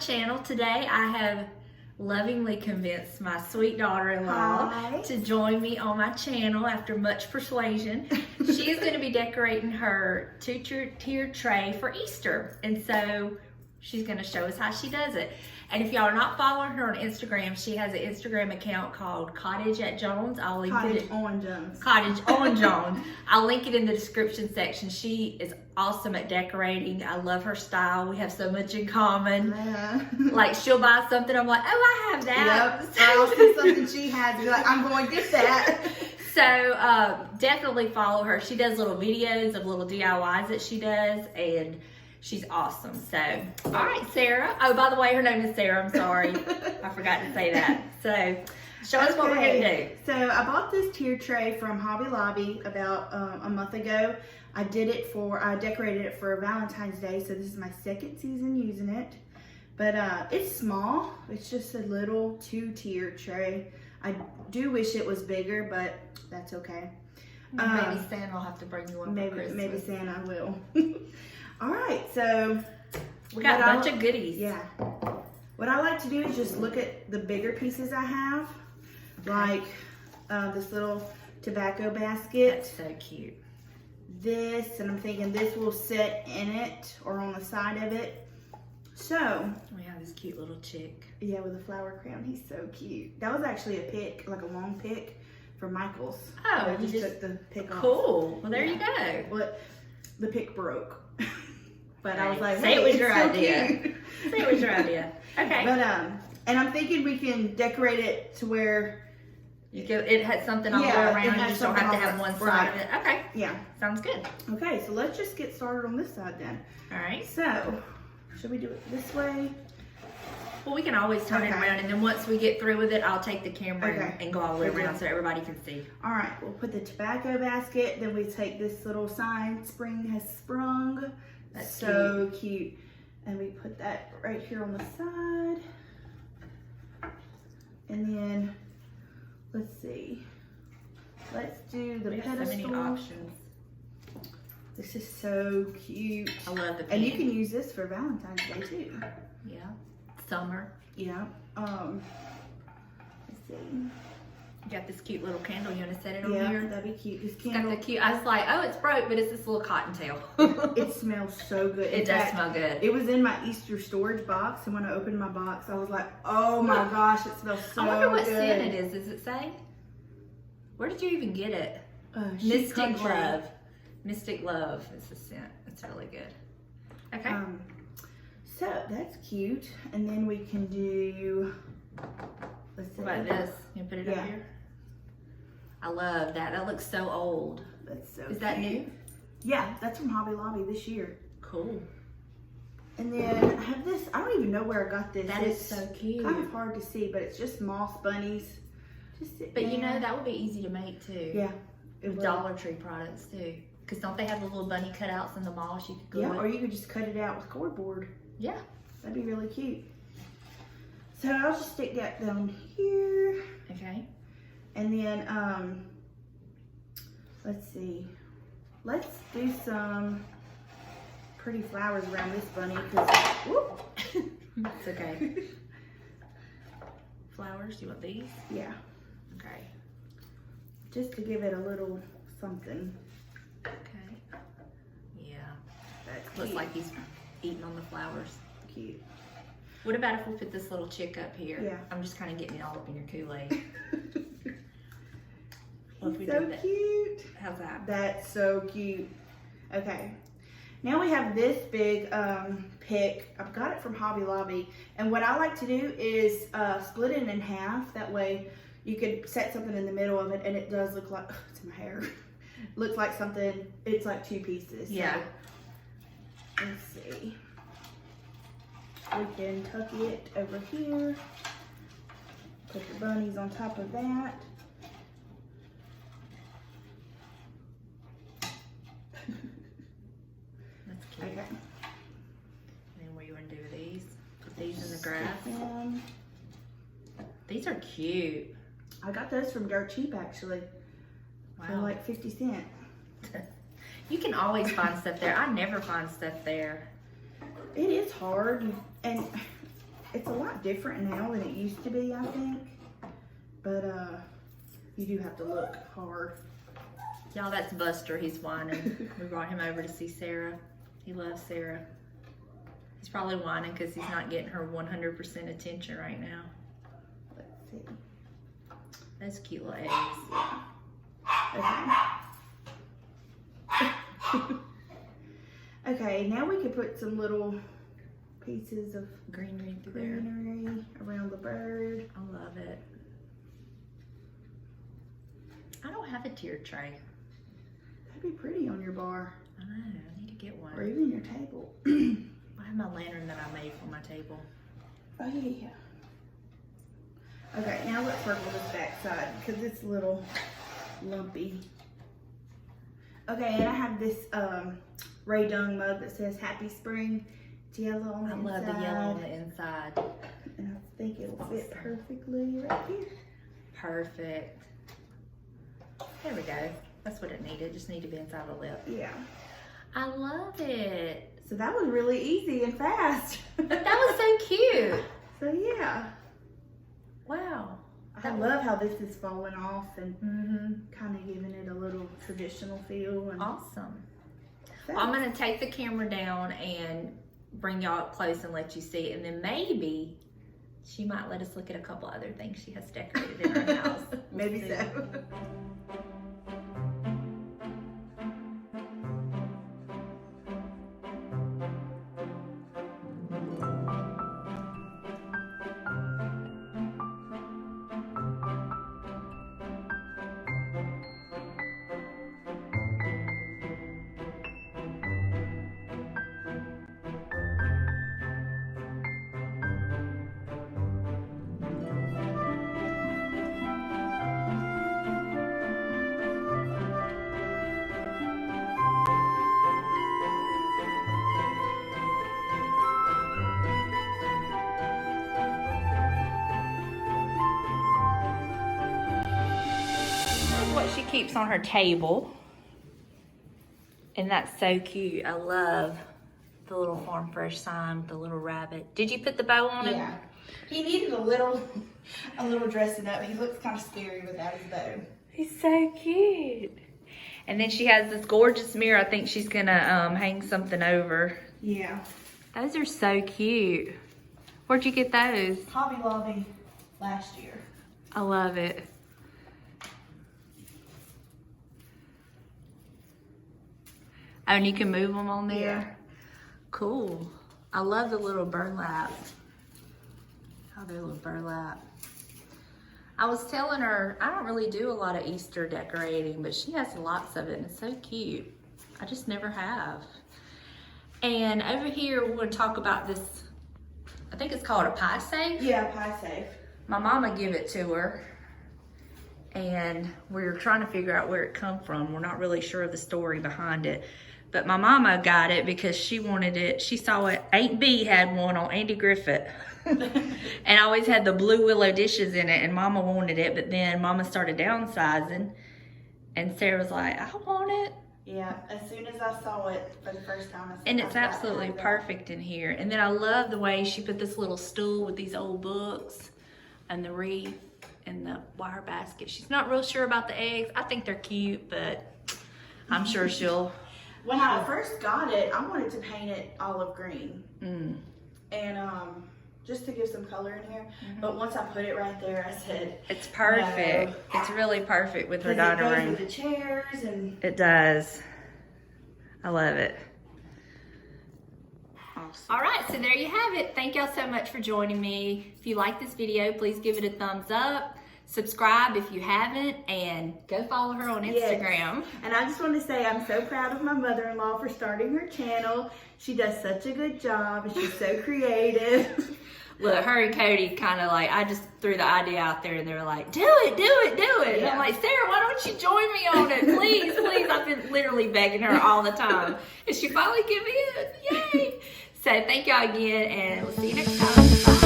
channel. Today I have lovingly convinced my sweet daughter-in-law to join me on my channel after much persuasion. She is going to be decorating her two-tier tray for Easter, and so she's going to show us how she does it. And if y'all are not following her on Instagram, she has an Instagram account called Cottage at Jones. I'll link Cottage on Jones. Cottage on Jones. I'll link it in the description section. She is awesome at decorating. I love her style. We have so much in common. Like, she'll buy something, I'm like, oh, I have that. Yep. I'll see something she has, be like, I'm going to get that. So definitely follow her. She does little videos of little DIYs that she does, and she's awesome. So, all right, Sarah. Oh, by the way, her name is Sarah. I'm sorry. I forgot to say that. So, show us what we're going to do. So, I bought this tier tray from Hobby Lobby about a month ago. I decorated it for Valentine's Day, so this is my second season using it. But it's small. It's just a little 2-tier tray. I do wish it was bigger, but that's okay. Maybe Santa will have to bring you one for Christmas. Maybe Santa will. All right, so we got a bunch of goodies. Yeah. What I like to do is just look at the bigger pieces I have, like this little tobacco basket. That's so cute. This, and I'm thinking this will sit in it or on the side of it. So we have this cute little chick. Yeah, with a flower crown. He's so cute. That was actually a pick, like a long pick for Michael's. Oh, I just took the pick off. Cool. Well, there you go. Well, the pick broke. But right. I was like, say it was your idea. Cute. Say it was your idea. Okay. But and I'm thinking we can decorate it to where it has something all the way around. You just don't have to have one side of it. Okay. Yeah. Sounds good. Okay, so let's just get started on this side then. All right. So, should we do it this way? Well, we can always turn it around, and then once we get through with it, I'll take the camera and go all the way around so everybody can see. All right, we'll put the tobacco basket, then we take this little sign, spring has sprung. That's so cute. And we put that right here on the side. And then, let's see. Let's do the pedestal. So many options. This is so cute. I love the pink. And you can use this for Valentine's Day too. Yeah. Summer. Yeah. Let's see. You got this cute little candle. You want to set it on here? Yeah, that'd be cute. This It's candle. got the cute. I was like, oh, it's broke, but it's this little cottontail. It smells so good. It does smell good. It was in my Easter storage box, and when I opened my box, I was like, oh my gosh, it smells so good. I wonder what scent it is. Does it say? Where did you even get it? Mystic Love. Mystic Love is the scent. It's really good. Okay. So that's cute. And then we can do, let's see. What about this? You put it up here? I love that. That looks so old. That's so Is that new? Yeah, that's from Hobby Lobby this year. Cool. And then I have this, I don't even know where I got this. That is so cute. Kind of hard to see, but it's just moss bunnies. But you know, that would be easy to make too. Yeah. With Dollar Tree products too. Because don't they have the little bunny cutouts in the malls you could go with? Or you could just cut it out with cardboard. Yeah. That'd be really cute. So I'll just stick that down here. Okay. And then, let's see. Let's do some pretty flowers around this bunny because, whoop. It's okay. Flowers, you want these? Yeah. Okay. Just to give it a little something. Okay. Yeah. That looks like he's eating on the flowers. Cute. What about if we put this little chick up here? Yeah. I'm just kind of getting it all up in your Kool-Aid. He's so cute. How's that? That's so cute. Okay. Now we have this big pick. I've got it from Hobby Lobby. And what I like to do is split it in half. That way you could set something in the middle of it and it does look like, it's in my hair. Looks like something, it's like 2 pieces. Yeah. So, let's see. We can tuck it over here. Put the bunnies on top of that. That's cute. Okay. And then what you want to do with these? Put these in the grass. These are cute. I got those from dirt cheap actually. Wow. For like 50 cents. You can always find stuff there. I never find stuff there. It is hard, and It's a lot different now than it used to be, I think. But you do have to look hard. Y'all, that's Buster. He's whining. We brought him over to see Sarah. He loves Sarah. He's probably whining because he's not getting her 100% attention right now. Let's see. Those cute little eggs. Okay. Okay, now we can put some little pieces of Greenery through there. greenery around the bird. I love it. I don't have a tier tray. That'd be pretty on your bar. I know, I need to get one. Or even your table. I have my lantern that I made for my table. Oh yeah. Okay, now let's work on this back side because it's a little lumpy. Okay, and I have this Ray Dung mug that says Happy Spring. It's yellow on the inside. I love the yellow on the inside. And I think it'll fit perfectly right here. Perfect. There we go. That's what it needed. Just need to be inside the lip. Yeah. I love it. So that was really easy and fast. That was so cute. So yeah. Wow. I love how this is falling off and kind of giving it a little traditional feel. And awesome. So. Well, I'm going to take the camera down and bring y'all up close and let you see it. And then maybe she might let us look at a couple other things she has decorated in her house. Maybe so. What she keeps on her table, and that's so cute. I love the little Farm Fresh sign, the little rabbit. Did you put the bow on it? Yeah. He needed a little dressing up. He looks kind of scary without his bow. He's so cute. And then she has this gorgeous mirror. I think she's gonna hang something over. Yeah. Those are so cute. Where'd you get those? Hobby Lobby last year. I love it. Oh, and you can move them on there? Yeah. Cool. I love the little burlap. How they little burlap. I was telling her, I don't really do a lot of Easter decorating, but she has lots of it, and it's so cute. I just never have. And over here, we're going to talk about this, I think it's called a pie safe. Yeah, pie safe. My mama gave it to her, and we're trying to figure out where it come from. We're not really sure of the story behind it. But my mama got it because she wanted it. She saw it. 8B had one on Andy Griffith. And always had the blue willow dishes in it, and mama wanted it. But then mama started downsizing, and Sarah was like, I want it. Yeah, as soon as I saw it for the first time, I said, And it's absolutely perfect in here. And then I love the way she put this little stool with these old books and the wreath and the wire basket. She's not real sure about the eggs. I think they're cute, but I'm sure she'll... When I first got it, I wanted to paint it olive green. And just to give some color in here. But once I put it right there, I said, it's perfect. No. It's really perfect with her It dining goes room. with the chairs and... It does. I love it. Awesome. All right, so there you have it. Thank y'all so much for joining me. If you like this video, please give it a thumbs up. Subscribe if you haven't, and go follow her on Instagram. Yes. And I just want to say I'm so proud of my mother-in-law for starting her channel. She does such a good job, and she's so creative. Look, her and Cody kind of like, I just threw the idea out there, and they were like, do it, do it, do it. And I'm like, Sarah, why don't you join me on it? Please, please. I've been literally begging her all the time. And she finally gave me it. Yay. So thank y'all again, and we'll see you next time. Bye.